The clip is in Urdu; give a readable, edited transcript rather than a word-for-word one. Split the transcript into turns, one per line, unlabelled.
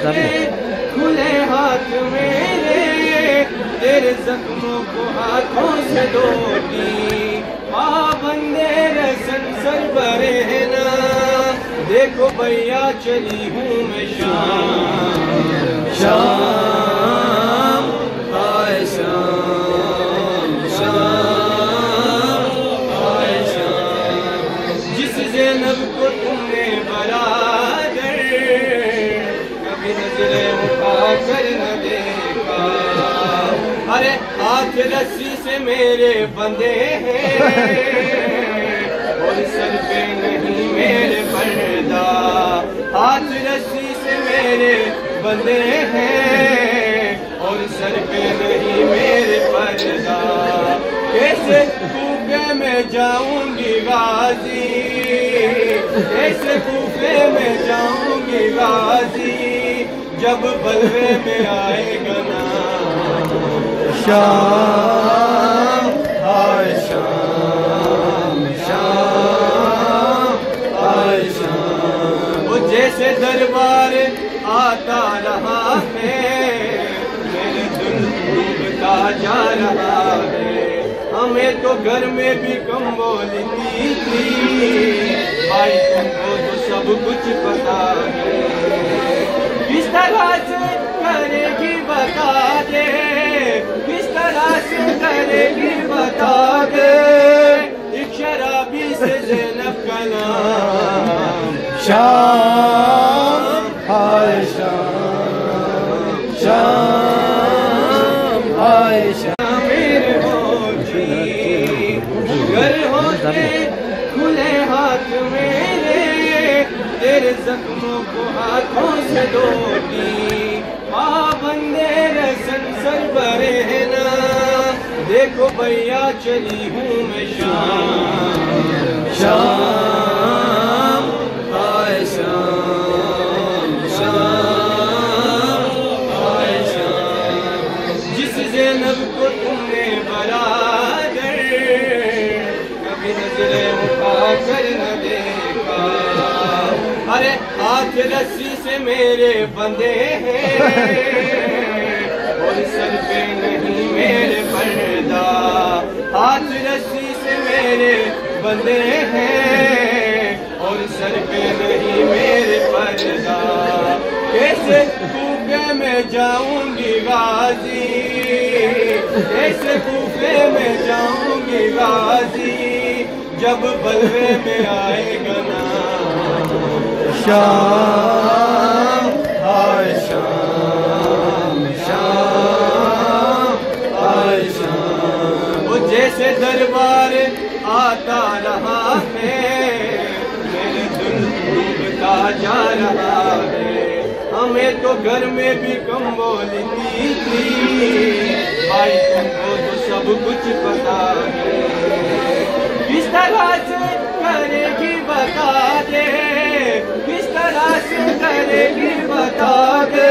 ہوتے کھلے ہاتھ میرے تیرے زخموں کو ہاتھوں سے دھوتی پابندے رسن سر برے نا دیکھو بھیا چلی ہوں میں شام شام آئے شام شام آئے شام جس زینب کو تم نے برادر کبھی نظریں اٹھا کر نہ دیکھا ارے ہاتھ رسی سے میرے بندے ہیں اور سر پہ نہیں میرے پردہ ہاتھ رسی سے میرے بندے ہیں اور سر پہ نہیں میرے پردہ کیسے کوفے میں جاؤں گی غازی کیسے کوفے میں جاؤں گی غازی جب بلوے میں آئے گا نا شام آئے شام شام آئے شام وہ جیسے دربار آتا رہا ہے میرے دل ڈوبتا جا رہا ہے ہمیں تو گھر میں بھی کم بولتی تھی بھائی تم کو تو سب کچھ پتا ہے کس طرح سے کرے گی بتا دے کس طرح سے کرے گی بتا دے ایک شرابی سے زینب کا نام شام ہائے شام شام ہائے شام میرے ہوتی گر ہوتے کھلے ہاتھ میرے تیرے زخموں کو ہاتھوں سے دھوتی پابندے رسن سر برے نا دیکھو بھیا چلی ہوں میں شام شام آئے شام شام آئے شام جس زینب کو تم نے برادر کبھی نظریں اٹھا کر نہ دیکھا ارے ہاتھ رسی سے میرے بندے ہیں اور سر پہ نہیں میرے پردہ ہاتھ رسی سے میرے بندے ہیں اور سر پہ نہیں میرے پردہ کیسے کوفے میں جاؤں گی غازی کیسے کوفے میں جاؤں گی غازی جب بلوے میں آئے گا نا شام آئے شام شام آئے شام وہ جیسے دربار آتا رہا ہے میرے دل ڈوبتا جا رہا ہے ہمیں تو گھر میں بھی کم بولتی تھی بھائی تم کو تو سب کچھ پتا ہے کس طرح سے کرے گی بتا دے کس طرح سے کرے گی بتا دے